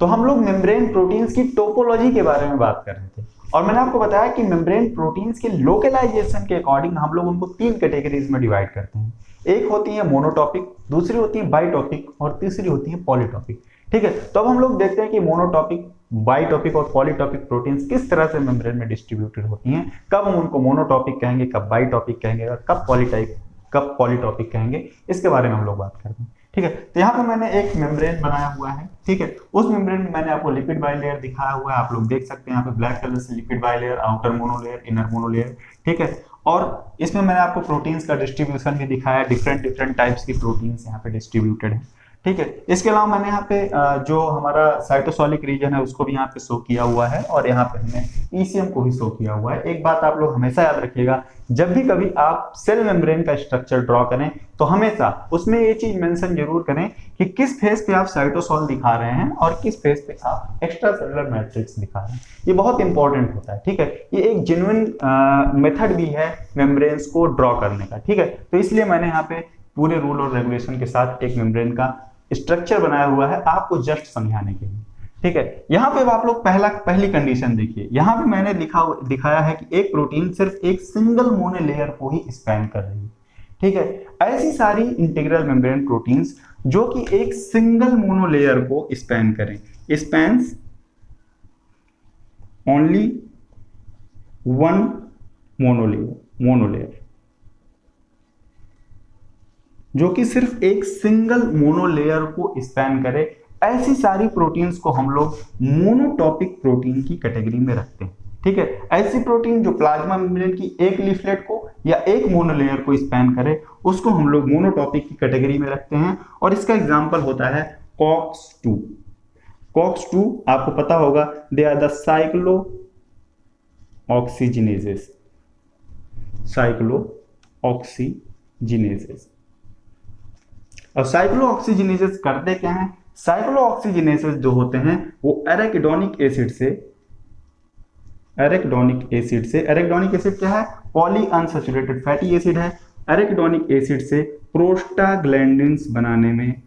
तो हम लोग मेम्ब्रेन प्रोटीन्स की टोपोलॉजी के बारे में बात कर रहे थे और मैंने आपको बताया कि मेम्ब्रेन प्रोटीन्स के लोकलाइजेशन के अकॉर्डिंग हम लोग उनको 3 कैटेगरीज में डिवाइड करते हैं। एक होती है मोनोटॉपिक, दूसरी होती है बाइटॉपिक और तीसरी होती है पॉलीटॉपिक। ठीक है, तो अब हम लोग देखते हैं कि मोनोटॉपिक, बाइटॉपिक और पॉलीटॉपिक प्रोटीन्स किस तरह से मेम्ब्रेन में डिस्ट्रीब्यूटेड होती हैं, कब हम उनको मोनोटॉपिक कहेंगे, कब बाइटॉपिक कहेंगे और कब पॉलीटॉपिक कहेंगे, इसके बारे में हम लोग बात करते हैं। ठीक है, तो यहाँ पे मैंने एक मेम्ब्रेन बनाया हुआ है। ठीक है, उस मेम्ब्रेन में मैंने आपको लिपिड बाइलेयर दिखाया हुआ है, आप लोग देख सकते हैं यहाँ पे ब्लैक कलर से lipid bilayer, outer monolayer, inner monolayer. ठीक है, और इसमें मैंने आपको प्रोटीन्स का डिस्ट्रीब्यूशन भी दिखाया है, डिफरेंट टाइप्स की प्रोटीन्स यहाँ पे डिस्ट्रीब्यूटेड है। ठीक है, इसके अलावा मैंने यहाँ पे जो हमारा साइटोसोलिक रीजन है उसको भी यहाँ पे शो किया हुआ है और यहाँ पे हमने ईसीएम को भी शो किया हुआ है। एक बात आप लोग हमेशा याद रखिएगा, जब भी कभी आप सेल मेम्ब्रेन का स्ट्रक्चर ड्रॉ करें तो हमेशा उसमें ये चीज मेंशन जरूर करें कि किस फेज पे आप साइटोसोल दिखा रहे हैं और किस फेज पे आप एक्स्ट्रा सेलुलर मैट्रिक्स दिखा रहे हैं। ये बहुत इंपॉर्टेंट होता है। ठीक है, ये एक जेन्युइन मेथड भी है मेम्ब्रेन्स को ड्रॉ करने का। ठीक है, तो इसलिए मैंने यहाँ पे पूरे रूल और रेगुलेशन के साथ एक मेम्ब्रेन का स्ट्रक्चर बनाया हुआ है आपको जस्ट समझाने के लिए। ठीक है, यहाँ पे आप लोग पहली कंडीशन देखिए, यहाँ पे मैंने दिखाया है कि एक प्रोटीन सिर्फ एक सिंगल मोनोलेयर को ही स्पैन कर रही है। ठीक है, ऐसी सारी इंटीग्रल मेम्ब्रेन प्रोटीन्स जो कि एक सिंगल मोनोलेयर को स्पैन करें, स्पैन्स ओनली वन मोनोलेयर, जो कि सिर्फ एक सिंगल मोनोलेयर को स्पैन करे, ऐसी सारी प्रोटीन्स को हम लोग मोनोटॉपिक प्रोटीन की कैटेगरी में रखते हैं। ठीक है, ऐसी प्रोटीन जो प्लाज्मा मेम्ब्रेन की एक लीफलेट को या एक मोनोलेयर को स्पैन करे उसको हम लोग मोनोटॉपिक की कैटेगरी में रखते हैं और इसका एग्जांपल होता है COX-2। COX-2 आपको पता होगा, दे आर द साइक्लोऑक्सीजिनेजेस। और साइक्लोऑक्सीजिनेजेस करते क्या हैं? साइक्लोऑक्सीजिनेजेस जो होते हैं वो एराकिडोनिक एसिड से, एराकिडोनिक एसिड क्या है? पॉली अनसैचुरेटेड फैटी एसिड है। एराकिडोनिक एसिड से प्रोस्टाग्लैंडिन्स बनाने में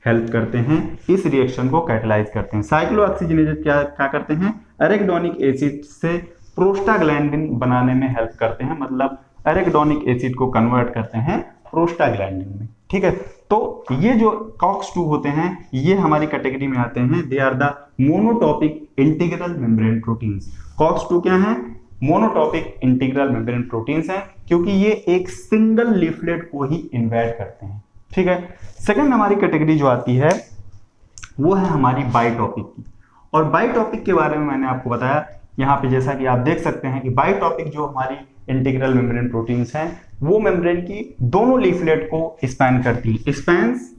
हेल्प करते हैं, इस रिएक्शन को कैटेलाइज करते हैं। साइक्लोऑक्सीजिनेजेस क्या करते हैं? एराकिडोनिक एसिड से प्रोस्टाग्लैंडिन बनाने में हेल्प करते हैं, मतलब एराकिडोनिक एसिड को कन्वर्ट करते हैं प्रोस्टाग्लैंडिन में। ठीक है, तो ये जो COX-2 होते हैं ये हमारी कैटेगरी में आते हैं, they are the monotopic integral membrane proteins. COX-2 क्या है? मोनोटॉपिक इंटीग्रल मेम्ब्रेन प्रोटीन्स हैं, क्योंकि ये एक सिंगल लीफलेट को ही इन्वाइट करते हैं। ठीक है, सेकंड हमारी कैटेगरी जो आती है वो है हमारी बाइटॉपिक की। और बाइटॉपिक के बारे में मैंने आपको बताया यहाँ पे जैसा कि आप देख सकते हैं कि बायोटॉपिक जो हमारी इंटीग्रल मेम्ब्रेन प्रोटीन्स हैं वो मेम्ब्रेन की दोनों लीफलेट को स्पैन करती हैं, spans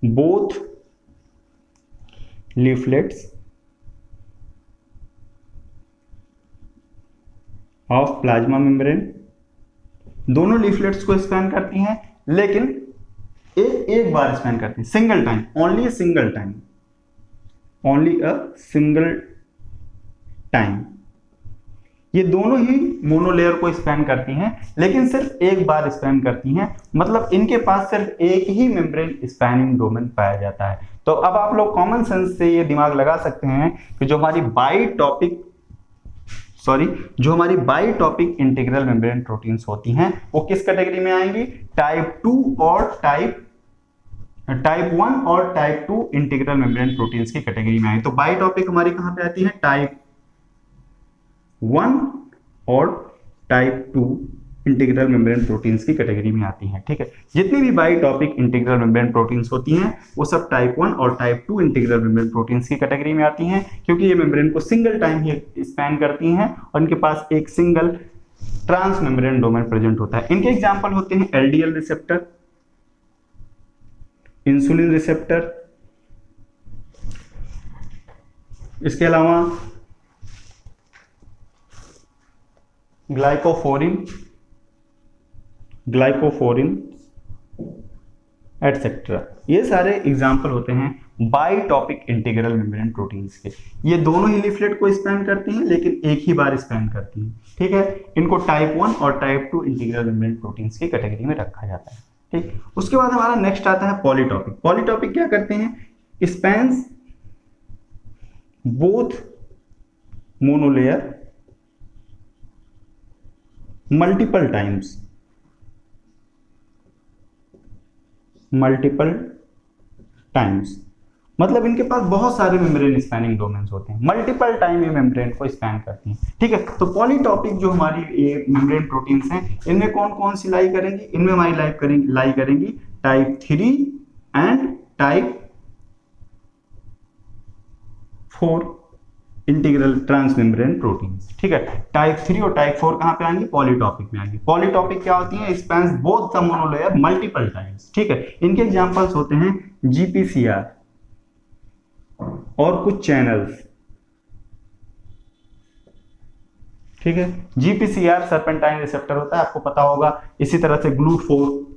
both leaflets of plasma membrane, दोनों लीफलेट्स को स्पैन करती हैं, लेकिन एक बार स्पैन करती हैं, single time, only single time, only a single time. ये दोनों ही मोनोलेयर को स्पैन करती हैं, लेकिन सिर्फ एक बार स्पैन करती हैं, मतलब इनके पास सिर्फ एक ही मेम्ब्रेन स्पैनिंग डोमेन पाया जाता है। तो अब आप लोग कॉमन सेंस से ये दिमाग लगा सकते हैं कि जो हमारी बायोटॉपिक इंटीग्रल मेम्ब्रेन प्रोटीन्स होती हैं वो किस कैटेगरी में आएंगी, टाइप 1 और टाइप 2 इंटीग्रल मेम्ब्रेन प्रोटीन्स की कैटेगरी में आएंगी। तो बायोटॉपिक हमारी कहां पे आती है, टाइप 1 और टाइप 2 इंटीग्रल मेम्ब्रेन प्रोटीन्स की कैटेगरी में आती हैं। ठीक है, जितनी भी बायोटॉपिक इंटीग्रल मेम्ब्रेन प्रोटीन्स होती हैं वो सब टाइप 1 और टाइप 2 इंटीग्रल मेम्ब्रेन प्रोटीन्स की कैटेगरी में आती हैं, क्योंकि ये मेम्ब्रेन को सिंगल टाइम ही स्पैन करती हैं और इनके पास एक single transmembrane domain present होता है। इनके एग्जाम्पल होते हैं एलडीएल रिसेप्टर, इंसुलिन रिसेप्टर, इसके अलावा ग्लाइकोफोरिन एटसेट्रा, ये सारे एग्जाम्पल होते हैं बायोटॉपिक इंटीग्रल मेम्ब्रेन प्रोटीन्स के। ये दोनों ही लीफलेट को स्पैन करती हैं, लेकिन एक ही बार स्पैन करती हैं। ठीक है, इनको टाइप 1 और टाइप 2 इंटीग्रल मेम्ब्रेन प्रोटीन्स की कैटेगरी में रखा जाता है। ठीक, उसके बाद हमारा नेक्स्ट आता है पॉलीटॉपिक। पॉलीटॉपिक क्या करते हैं, spans both monolayer multiple times, मतलब इनके पास बहुत सारे मेम्ब्रेन स्पैनिंग डोमेन्स होते हैं, मल्टीपल टाइम ये मेम्ब्रेन को स्पैन करती हैं। ठीक है, तो पॉलीटॉपिक जो हमारी ये मेम्ब्रेन प्रोटीन्स हैं इनमें कौन कौन सी लाई करेंगी, इनमें हमारी लाई करेंगी type 3 and type 4 integral transmembrane proteins. ठीक है, टाइप 3 और टाइप 4 कहां पे आएंगी, पॉलीटॉपिक में आएंगी। पॉलीटॉपिक क्या होती है, spans both the monolayer multiple times. ठीक है, इनके एग्जांपल्स होते हैं जीपीसीआर और कुछ चैनल्स। ठीक है, जीपीसीआर सर्पेंटाइन रिसेप्टर होता है, आपको पता होगा। इसी तरह से ग्लूट4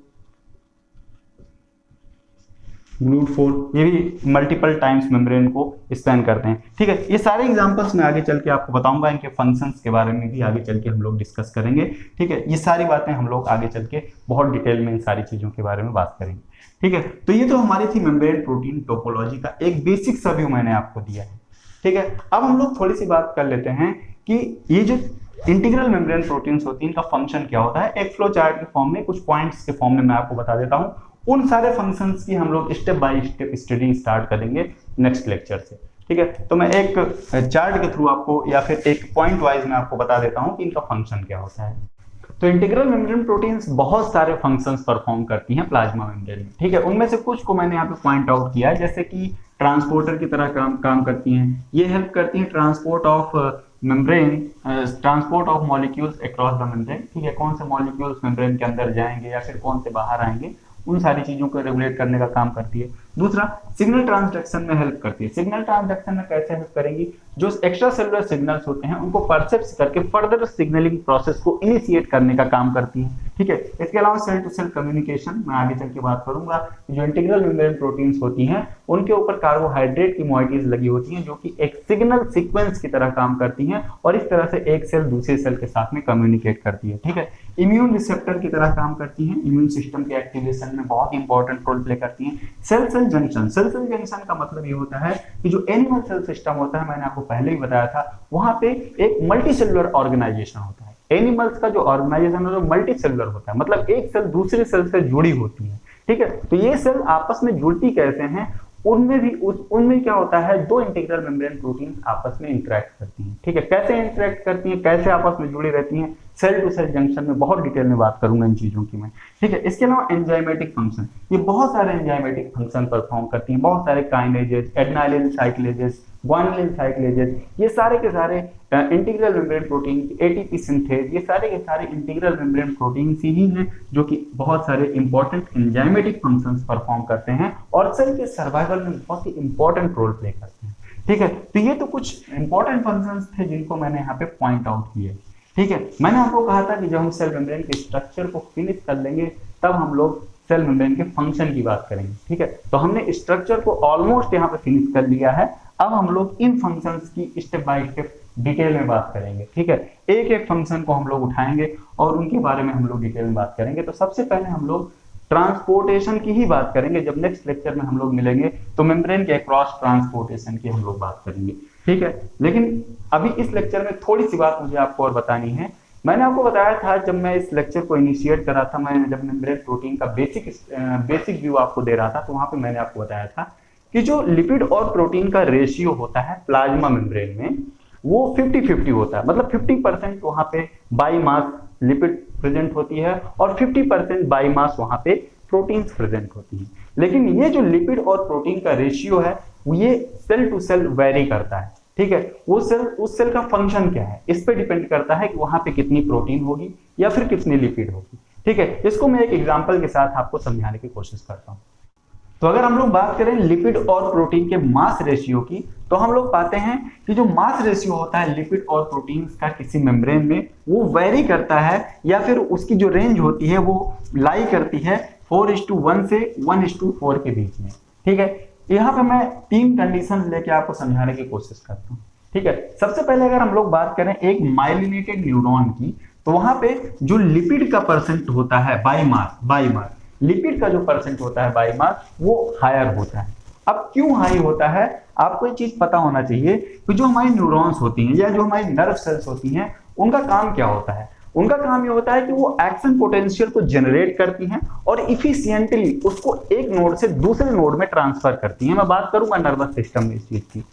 ये भी मल्टीपल टाइम्स मेम्ब्रेन को स्पैन करते हैं। ठीक है, ये सारे एग्जांपल्स मैं आगे चल के आपको बताऊंगा, इनके फंक्शंस के बारे में भी आगे चल के हम लोग डिस्कस करेंगे। ठीक है, ये सारी बातें हम लोग आगे चल के बहुत डिटेल में इन सारी चीजों के बारे में बात करेंगे। ठीक है, तो ये तो हमारी थी मेम्ब्रेन प्रोटीन टोपोलॉजी का एक बेसिक सा व्यू मैंने आपको दिया है। ठीक है, अब हम लोग थोड़ी सी बात कर लेते हैं कि ये जो इंटीग्रल मेम्ब्रेन प्रोटीन्स होती है इनका फंक्शन क्या होता है। एक फ्लो चार्ट के फॉर्म में, कुछ पॉइंट्स के फॉर्म में मैं आपको बता देता हूं। उन सारे फंक्शंस की हम लोग step by step study start करेंगे नेक्स्ट लेक्चर से। ठीक है, तो मैं एक चार्ट के थ्रू आपको या फिर एक पॉइंट वाइज मैं आपको बता देता हूं कि इनका फंक्शन क्या होता है। तो इंटीग्रल मेम्ब्रेन प्रोटीन्स बहुत सारे फंक्शंस परफॉर्म करती हैं प्लाज्मा मेम्ब्रेन में। ठीक है, उनमें से कुछ को मैंने यहाँ पे पॉइंट आउट किया है, जैसे कि ट्रांसपोर्टर की तरह काम करती हैं। ये हेल्प करती हैं transport of molecules across the membrane. ठीक है, कौन से मॉलिक्यूल्स मेम्ब्रेन के अंदर जाएंगे या फिर कौन से बाहर आएंगे, उन सारी चीजों को रेगुलेट करने का काम करती है। दूसरा, सिग्नल ट्रांसडक्शन में हेल्प करती है। सिग्नल ट्रांसडक्शन में कैसे हेल्प करेंगी, जो एक्स्ट्रा सेलुलर सिग्नल्स होते हैं उनको परसेप्ट करके फर्दर सिग्नलिंग प्रोसेस को इनिशिएट करने का काम करती है। ठीक है, इसके अलावा सेल टू सेल कम्युनिकेशन, मैं आगे चल के बात करूंगा। जो इंटीग्रल मेम्ब्रेन प्रोटीन्स होती हैं उनके ऊपर कार्बोहाइड्रेट की मॉइटीज लगी होती हैं, जो कि एक सिग्नल सीक्वेंस की तरह काम करती हैं और इस तरह से एक सेल दूसरे सेल के साथ में कम्युनिकेट करती है। ठीक है, इम्यून रिसेप्टर की तरह काम करती हैं, इम्यून सिस्टम के एक्टिवेशन में बहुत इंपॉर्टेंट रोल प्ले करती हैं। सेल सेल जंक्शन का मतलब ये होता है कि जो एनिमल सेल सिस्टम होता है, मैंने आपको पहले ही बताया था, वहां पे एक मल्टी सेलुलर ऑर्गेनाइजेशन होता है। एनिमल्स का जो ऑर्गेनाइजेशन है वो मल्टी सेलुलर होता है, मतलब एक सेल दूसरे सेल से जुड़ी होती है। ठीक है, तो ये सेल आपस में जुड़ती कैसे हैं, उनमें क्या होता है, दो इंटीग्रल मेम्ब्रेन प्रोटीन आपस में इंटरेक्ट करती हैं। ठीक है, कैसे इंटरेक्ट करती हैं, कैसे आपस में जुड़ी रहती हैं, सेल टू सेल जंक्शन में बहुत डिटेल में बात करूंगा इन चीजों की मैं, ठीक है। इसके अलावा एंजाइमेटिक फंक्शन, ये बहुत सारे एंजाइमेटिक फंक्शन परफॉर्म करती हैं, बहुत सारे काइनेजेस, एडेनाइलिन साइक्लेजेस, ग्वानिलिन साइक्लेजेस, ये सारे के सारे integral membrane protein, ATP synthase, ये सारे के सारे इंटीग्रल मेम्ब्रेन प्रोटीन ही हैं जो कि बहुत सारे इंपॉर्टेंट एंजाइमेटिक फंक्शंस परफॉर्म करते हैं और सेल के सर्वाइवल में बहुत ही इंपॉर्टेंट रोल प्ले करते हैं, ठीक है। तो ये तो कुछ इंपॉर्टेंट फंक्शंस थे जिनको मैंने यहाँ पे पॉइंट आउट किए, ठीक है। मैंने आपको कहा था कि जब हम सेल मेम्ब्रेन के स्ट्रक्चर को फिनिश कर लेंगे तब हम लोग सेल मेम्ब्रेन के फंक्शन की बात करेंगे, ठीक है। तो हमने स्ट्रक्चर को ऑलमोस्ट यहाँ पे फिनिश कर लिया है, अब हम लोग इन फंक्शंस की स्टेप बाय स्टेप डिटेल में बात करेंगे, ठीक है। एक एक फंक्शन को हम लोग उठाएंगे और उनके बारे में हम लोग डिटेल में बात करेंगे। तो सबसे पहले हम लोग ट्रांसपोर्टेशन की ही बात करेंगे, जब नेक्स्ट लेक्चर में हम लोग मिलेंगे तो मेम्ब्रेन के अक्रॉस ट्रांसपोर्टेशन की हम लोग बात करेंगे, ठीक है। लेकिन अभी इस लेक्चर में थोड़ी सी बात मुझे आपको और बतानी है। मैंने आपको बताया था जब मैं इस लेक्चर को इनिशिएट करा था, मैं जब मेम्ब्रेन प्रोटीन का बेसिक व्यू आपको दे रहा था, तो वहां पे मैंने आपको बताया था कि जो लिपिड और प्रोटीन का रेशियो होता है प्लाज्मा मेम्ब्रेन में वो 50-50 होता है, मतलब 50% वहां पे बाई मास लिपिड प्रेजेंट होती है और 50% बाई मास वहां पे प्रोटीन्स प्रेजेंट होती है। लेकिन ये जो लिपिड और प्रोटीन का रेशियो है ये सेल टू सेल वेरी करता है, ठीक है। वो सेल, उस सेल का फंक्शन क्या है इस पे डिपेंड करता है कि वहां पे कितनी प्रोटीन होगी या फिर कितनी लिपिड होगी, ठीक है। इसको मैं एक एग्जांपल के साथ आपको समझाने की कोशिश करता हूं। तो अगर हम लोग बात करें लिपिड और प्रोटीन के मास रेशियो की, तो हम लोग पाते हैं कि जो मास रेशियो होता है लिपिड और प्रोटीन का किसी मेम्ब्रेन में वो वेरी करता है या फिर उसकी जो रेंज होती है वो लाई करती है 4:1 से 1:4 के बीच में, ठीक है। यहाँ पे मैं 3 कंडीशन लेके आपको समझाने की कोशिश करता हूँ, ठीक है। सबसे पहले अगर हम लोग बात करें एक माइलिनेटेड न्यूरॉन की, तो वहां पे जो लिपिड का परसेंट होता है बाई मास लिपिड का जो परसेंट होता है बाई मास वो हायर होता है। अब क्यों हाई होता है आपको ये चीज पता होना चाहिए कि जो हमारी न्यूरॉन्स होती हैं या जो हमारी नर्व सेल्स होती हैं उनका काम क्या होता है। उनका काम ये होता है कि वो एक्शन पोटेंशियल को जनरेट करती हैं और इफिशिएंटली उसको एक नोड से दूसरे नोड में ट्रांसफर करती हैं। मैं बात करूंगा नर्वस सिस्टम में इस चीज की।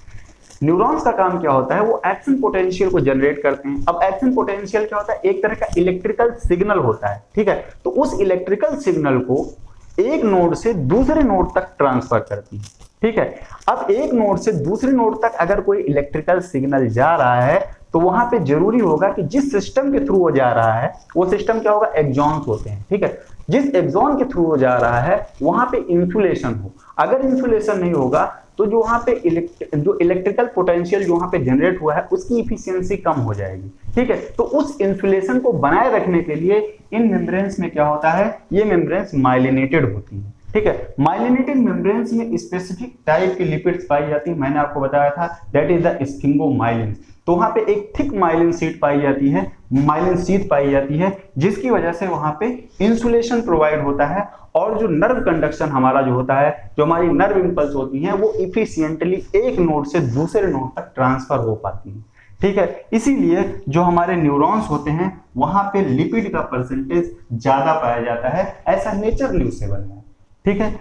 न्यूरॉन्स का काम क्या होता है वो एक्शन पोटेंशियल को जनरेट करते हैं। अब एक्शन पोटेंशियल क्या होता है एक तरह का इलेक्ट्रिकल सिग्नल होता है, ठीक है। तो उस इलेक्ट्रिकल सिग्नल को एक नोड से दूसरे नोड तक ट्रांसफर करती है, ठीक है। अब एक नोड से दूसरे नोड तक अगर कोई इलेक्ट्रिकल सिग्नल जा रहा है तो वहां पे जरूरी होगा कि जिस सिस्टम के थ्रू वो जा रहा है वो सिस्टम क्या होगा एक्सॉन्स होते हैं, ठीक है। जिस एक्सॉन के थ्रू वो जा रहा है वहां पे इंसुलेशन हो। अगर इंसुलेशन नहीं होगा तो जो वहां पे जो इलेक्ट्रिकल पोटेंशियल जो वहां पे जनरेट हुआ है उसकी इफिशियंसी कम हो जाएगी, ठीक है। तो उस इंसुलेशन को बनाए रखने के लिए इन मेम्ब्रेन्स में क्या होता है ये मेम्ब्रेन्स माइलिनेटेड होती है, ठीक है। माइलिनेटेड मेम्ब्रेन्स में स्पेसिफिक टाइप की लिपिड्स पाई जाती है। मैंने आपको बताया था दैट इज द स्फिंगोमाइलिन। तो वहां पे एक थिक माइलिन शीट पाई जाती है, माइलिन शीट पाई जाती है जिसकी वजह से वहां पे इंसुलेशन प्रोवाइड होता है और जो नर्व कंडक्शन हमारा जो होता है जो हमारी नर्व इंपल्स होती हैं वो इफिशिएंटली एक नोड से दूसरे नोड तक ट्रांसफर हो पाती है, ठीक है। इसीलिए जो हमारे न्यूरॉन्स होते हैं वहां पे लिपिड का परसेंटेज ज्यादा पाया जाता है, ऐसा नेचर न्यूज से बना है, ठीक है।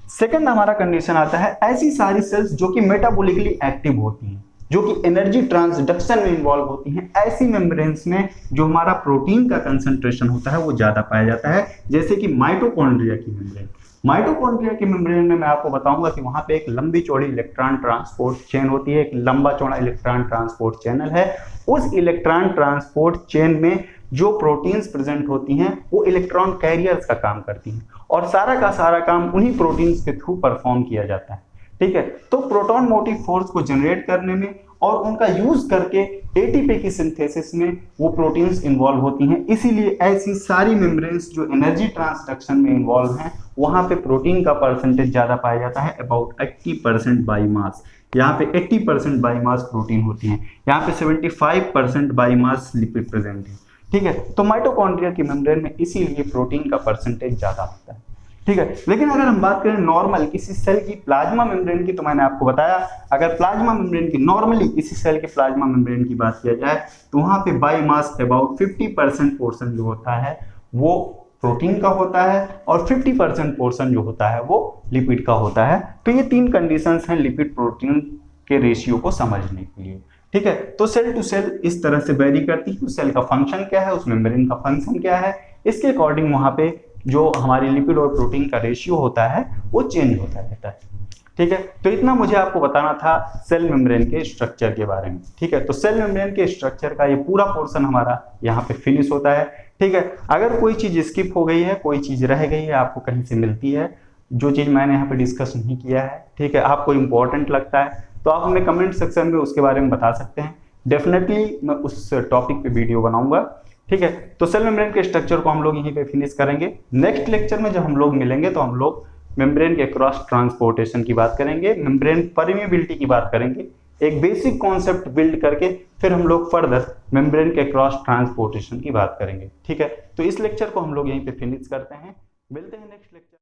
सेकंड हमारा कंडीशन आता है ऐसी सारी सेल्स जो कि मेटाबॉलिकली एक्टिव होती हैं, जो कि एनर्जी ट्रांसडक्शन में इन्वॉल्व होती हैं, ऐसी मेम्ब्रेन्स में जो हमारा प्रोटीन का कंसंट्रेशन होता है वो ज्यादा पाया जाता है, जैसे कि माइटोकॉन्ड्रिया की मेम्ब्रेन। माइटोकॉन्ड्रिया की मेम्ब्रेन में मैं आपको बताऊंगा कि वहां पे एक लंबी चौड़ी इलेक्ट्रॉन ट्रांसपोर्ट चेन होती है, एक लंबा चौड़ा इलेक्ट्रॉन ट्रांसपोर्ट चैनल है। उस इलेक्ट्रॉन ट्रांसपोर्ट चेन में जो प्रोटीन्स प्रेजेंट होती हैं वो इलेक्ट्रॉन कैरियर्स का काम करती हैं और सारा का सारा काम उन्हीं प्रोटीन्स के थ्रू परफॉर्म किया जाता है, ठीक है। तो प्रोटॉन मोटिव फोर्स को जनरेट करने में और उनका यूज करके एटीपी की सिंथेसिस में वो प्रोटीन्स इन्वॉल्व होती हैं। इसीलिए ऐसी सारी मेम्ब्रेन्स जो एनर्जी ट्रांसडक्शन में इन्वॉल्व हैं वहां पे प्रोटीन का परसेंटेज ज्यादा पाया जाता है, अबाउट 80% बाई मास। यहाँ पे 80% बाई मास प्रोटीन होती है, यहाँ पे 75% बाई मास लिपिड प्रेजेंट है, ठीक है। तो माइटोकॉन्ड्रिया की मेम्ब्रेन में इसीलिए प्रोटीन का परसेंटेज ज्यादा होता है, ठीक है। लेकिन अगर हम बात करें नॉर्मल किसी सेल की प्लाज्मा मेम्ब्रेन की, तो मैंने आपको बताया अगर प्लाज्मा मेम्ब्रेन की नॉर्मली किसी सेल के प्लाज्मा मेम्ब्रेन की बात किया जाए तो वहां पे बाई मास अबाउट 50% पोर्शन जो होता है वो प्रोटीन का होता है और 50% पोर्शन जो होता है वो लिपिड का होता है। तो ये 3 कंडीशंस हैं लिपिड प्रोटीन के रेशियो को समझने के लिए, ठीक है। तो सेल टू सेल इस तरह से वेरी करती है, उस सेल का फंक्शन क्या है, उस मेम्ब्रेन का फंक्शन क्या है, इसके अकॉर्डिंग वहां पे जो हमारी लिपिड और प्रोटीन का रेशियो होता है वो चेंज होता रहता है। ठीक है, तो इतना मुझे आपको बताना था सेल मेम्ब्रेन के स्ट्रक्चर के बारे में। ठीक है, तो सेल मेम्ब्रेन के स्ट्रक्चर का ये पूरा पोर्शन हमारा यहाँ पे फिनिश होता है। ठीक है, अगर कोई चीज स्किप हो गई है, कोई चीज रह गई है, आपको कहीं से मिलती है, जो चीज मैंने यहाँ पे डिस्कस नहीं किया है, ठीक है, आपको इंपॉर्टेंट लगता है, तो आप हमें कमेंट सेक्शन में उसके बारे में बता सकते हैं। डेफिनेटली मैं उस टॉपिक पे वीडियो बनाऊंगा। ठीक है, तो सेल मेम्ब्रेन के स्ट्रक्चर को हम लोग यहीं पे फिनिश करेंगे। नेक्स्ट लेक्चर में जब हम लोग मिलेंगे तो हम लोग मेम्ब्रेन के क्रॉस ट्रांसपोर्टेशन की बात करेंगे, मेम्ब्रेन परमिएबिलिटी की बात करेंगे, एक बेसिक कॉन्सेप्ट बिल्ड करके फिर हम लोग फर्दर मेम्ब्रेन के क्रॉस ट्रांसपोर्टेशन की बात करेंगे। ठीक है, तो इस लेक्चर को हम लोग यहीं पे फिनिश करते हैं, मिलते हैं नेक्स्ट लेक्चर।